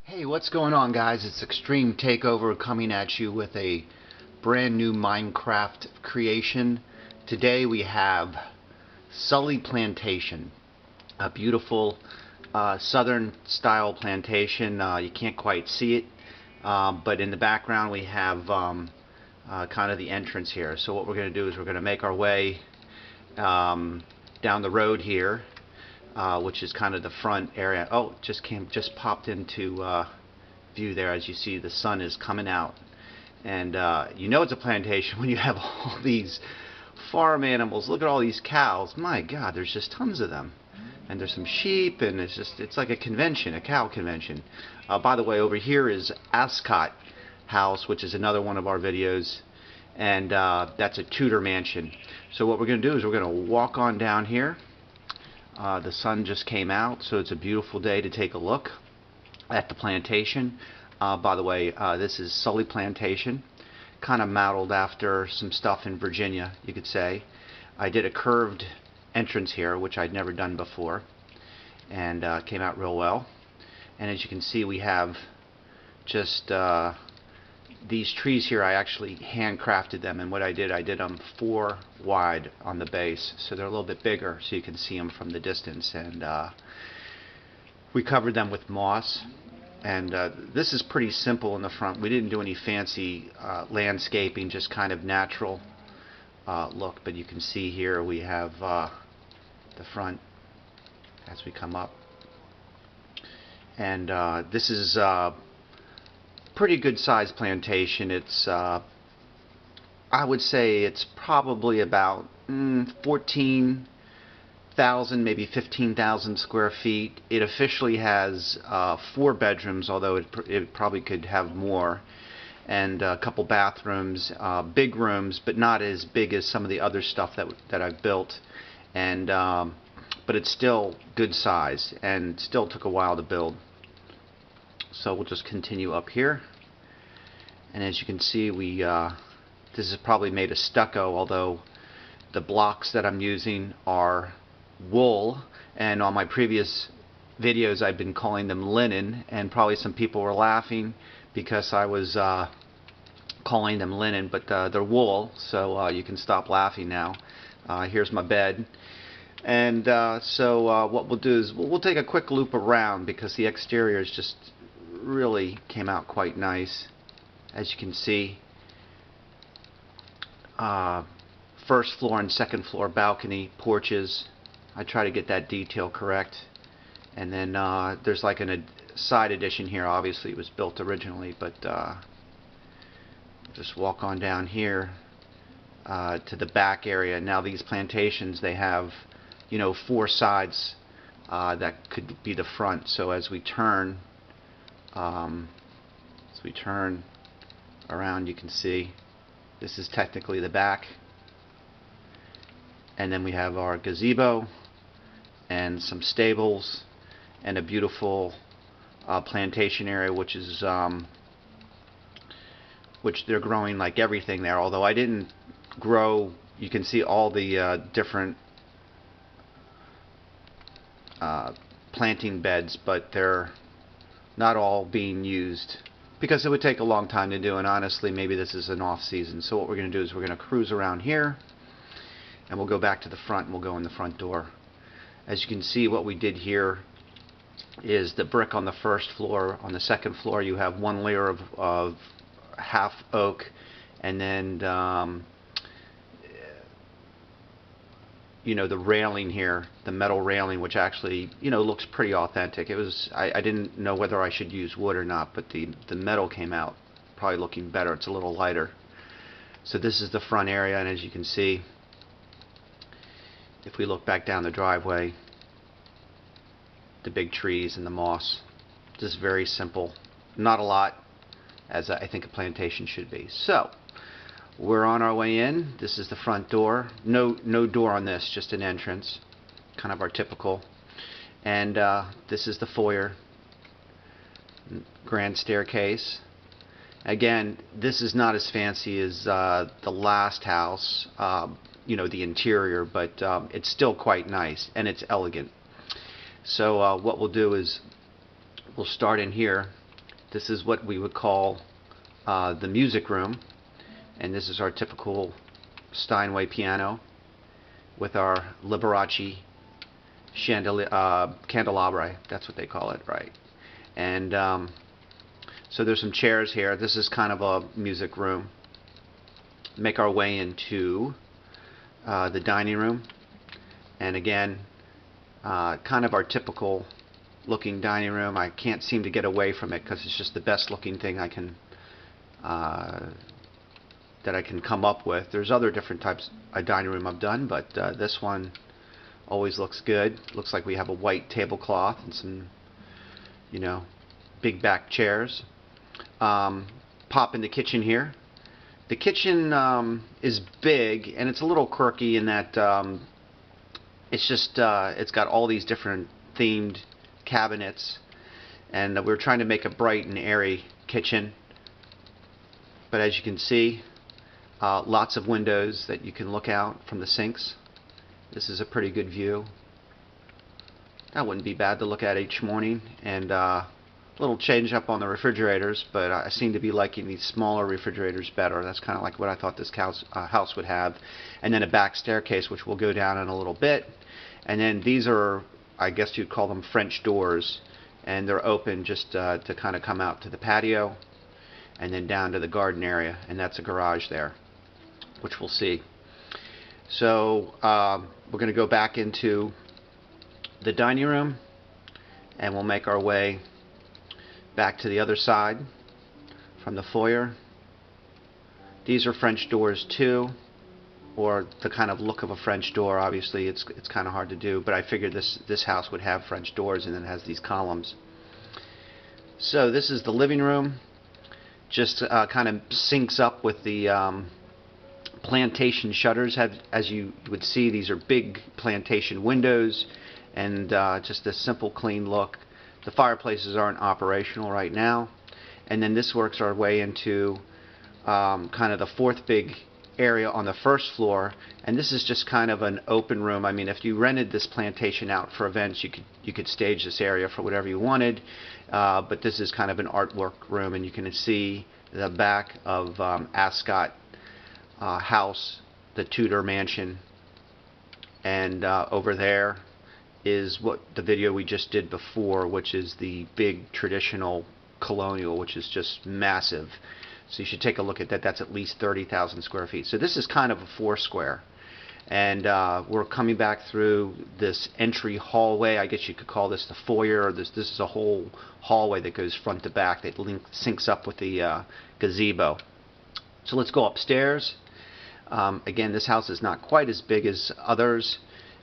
Hey, what's going on, guys? It's Extreme Takeover coming at you with a brand new Minecraft creation. Today we have Sulley Plantation, a beautiful southern style plantation. You can't quite see it, but in the background we have kind of the entrance here. So what we're going to do is we're going to make our way down the road here, which is kind of the front area. Oh, just popped into view there. As you see, the sun is coming out, and you know it's a plantation when you have all these farm animals. Look at all these cows. My God, there's just tons of them, and there's some sheep, and it's like a convention, a cow convention. By the way, over here is Ascot House, which is another one of our videos, and that's a Tudor mansion. So what we're going to do is we're going to walk on down here. The sun just came out, so it's a beautiful day to take a look at the plantation. By the way, this is Sulley Plantation, kind of modeled after some stuff in Virginia, you could say. I did a curved entrance here, which I'd never done before, and came out real well. And as you can see, we have just these trees here. I actually handcrafted them, and what I did them 4 wide on the base, so they're a little bit bigger, so you can see them from the distance. And we covered them with moss, and this is pretty simple in the front. We didn't do any fancy landscaping, just kind of natural look. But you can see here we have the front as we come up, and this is pretty good sized plantation. It's I would say it's probably about 14,000, maybe 15,000 square feet. It officially has 4 bedrooms, although it probably could have more, and a couple bathrooms, big rooms, but not as big as some of the other stuff that I've built. And but it's still good size, and still took a while to build. So we'll just continue up here, and as you can see, this is probably made of stucco, although the blocks that I'm using are wool, and on my previous videos I've been calling them linen, and probably some people were laughing because I was calling them linen, but they're wool, so you can stop laughing now. Here's my bed. And so what we'll do is we'll take a quick loop around, because the exterior is just really came out quite nice. As you can see, first floor and second floor balcony, porches. I try to get that detail correct. And then there's like a side addition here. Obviously it was built originally, but just walk on down here to the back area. Now these plantations, they have 4 sides that could be the front. So as we turn around, you can see this is technically the back, and then we have our gazebo and some stables and a beautiful plantation area, which is which they're growing like everything there, although I didn't grow. You can see all the different planting beds, but they're not all being used because it would take a long time to do, and honestly maybe this is an off season. So what we're going to do is we're going to cruise around here, and we'll go back to the front, and we'll go in the front door. As you can see, what we did here is the brick on the first floor. On the second floor you have 1 layer of half oak, and then the railing here, the metal railing, which actually looks pretty authentic. It was I didn't know whether I should use wood or not, but the metal came out probably looking better. It's a little lighter. So this is the front area, and as you can see, if we look back down the driveway, the big trees and the moss. Just very simple, not a lot, as I think a plantation should be. So we're on our way in. This is the front door. No door on this, just an entrance, kind of our typical. And this is the foyer, grand staircase. Again, this is not as fancy as the last house, the interior, but it's still quite nice, and it's elegant. So what we'll do is we'll start in here, This is what we would call the music room, and this is our typical Steinway piano with our Liberace candelabra. That's what they call it, right? And so there's some chairs here. This is kind of a music room. Make our way into the dining room, and again, kind of our typical looking dining room. I can't seem to get away from it because it's just the best looking thing I can that I can come up with. There's other different types of dining room I've done, but this one always looks good. Looks like we have a white tablecloth and some, you know, big back chairs. Pop in the kitchen here. The kitchen is big, and it's a little quirky in that it's just it's got all these different themed cabinets, and we're trying to make a bright and airy kitchen. But as you can see, lots of windows that you can look out from the sinks. This is a pretty good view. That wouldn't be bad to look at each morning. And a little change up on the refrigerators, but I seem to be liking these smaller refrigerators better. That's kind of like what I thought this house would have. And then a back staircase, which we'll go down in a little bit. And then these are, I guess you'd call them French doors, and they're open just to kind of come out to the patio and then down to the garden area, and that's a garage there, which we'll see. So we're going to go back into the dining room, and we'll make our way back to the other side from the foyer. These are French doors too, or the kind of look of a French door. Obviously it's kind of hard to do, but I figured this house would have French doors, and it has these columns. So this is the living room. Just kind of syncs up with the plantation shutters. As you would see, these are big plantation windows, and just a simple clean look. The fireplaces aren't operational right now. And then this works our way into kind of the fourth big area on the first floor, and this is just kind of an open room. I mean, if you rented this plantation out for events, you could stage this area for whatever you wanted, but this is kind of an artwork room, and you can see the back of Ascot House, the Tudor mansion, and over there is what the video we just did before, which is the big traditional colonial, which is just massive. So you should take a look at that. That's at least 30,000 square feet. So this is kind of a four square. And we're coming back through this entry hallway. I guess you could call this the foyer. This is a whole hallway that goes front to back that syncs up with the gazebo. So let's go upstairs. Again, this house is not quite as big as others.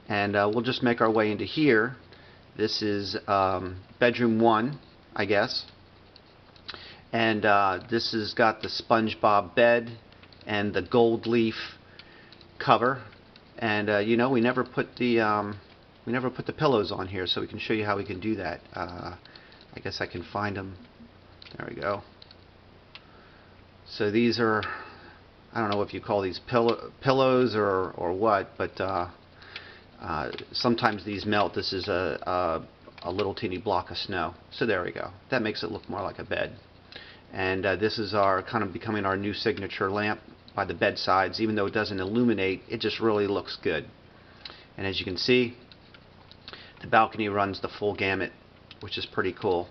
And we'll just make our way into here. This is bedroom 1, I guess. And this has got the SpongeBob bed and the gold leaf cover. And you know, we never put the pillows on here, so we can show you how we can do that. I guess I can find them. There we go. So these are, I don't know if you call these pillows or what, but sometimes these melt. This is a little teeny block of snow. So there we go. That makes it look more like a bed. And this is our kind of becoming our new signature lamp by the bedsides. Even though it doesn't illuminate, it just really looks good. And as you can see, the balcony runs the full gamut, which is pretty cool.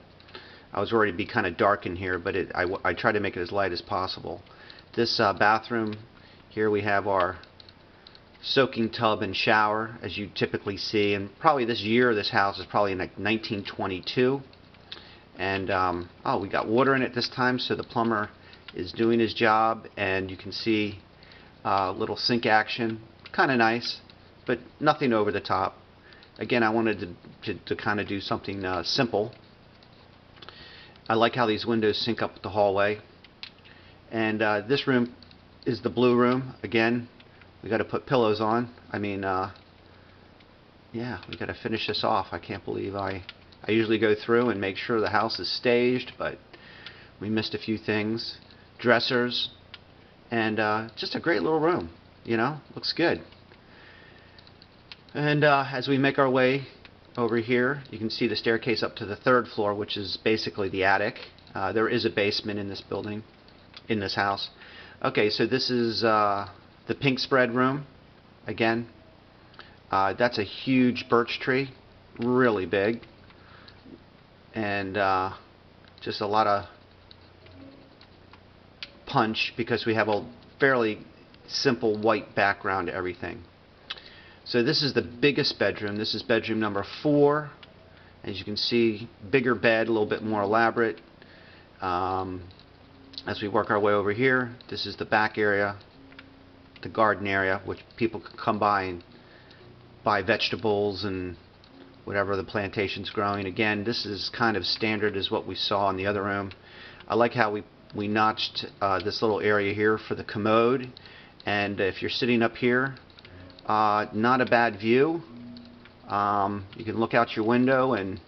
I was worried it'd be kind of dark in here, but I try to make it as light as possible. This bathroom, here we have our soaking tub and shower, as you typically see. And probably this year, this house is probably in like 1922. And oh, we got water in it this time, so the plumber is doing his job. And you can see little sink action, kind of nice, but nothing over the top. Again, I wanted to kind of do something simple. I like how these windows sync up with the hallway. And this room is the blue room. Again, we got to put pillows on. I mean, yeah, we got to finish this off. I can't believe I usually go through and make sure the house is staged, but we missed a few things. Dressers, and just a great little room. You know, looks good. And as we make our way over here, you can see the staircase up to the third floor, which is basically the attic. There is a basement in this building, in this house. Okay, so this is the pink spread room. Again, that's a huge birch tree, really big, and just a lot of punch because we have a fairly simple white background to everything. So this is the biggest bedroom. This is bedroom number 4. As you can see, bigger bed, a little bit more elaborate. As we work our way over here, this is the back area, the garden area, which people can come by and buy vegetables and whatever the plantation's growing. Again, this is kind of standard as what we saw in the other room. I like how we notched this little area here for the commode, and if you're sitting up here, not a bad view. You can look out your window and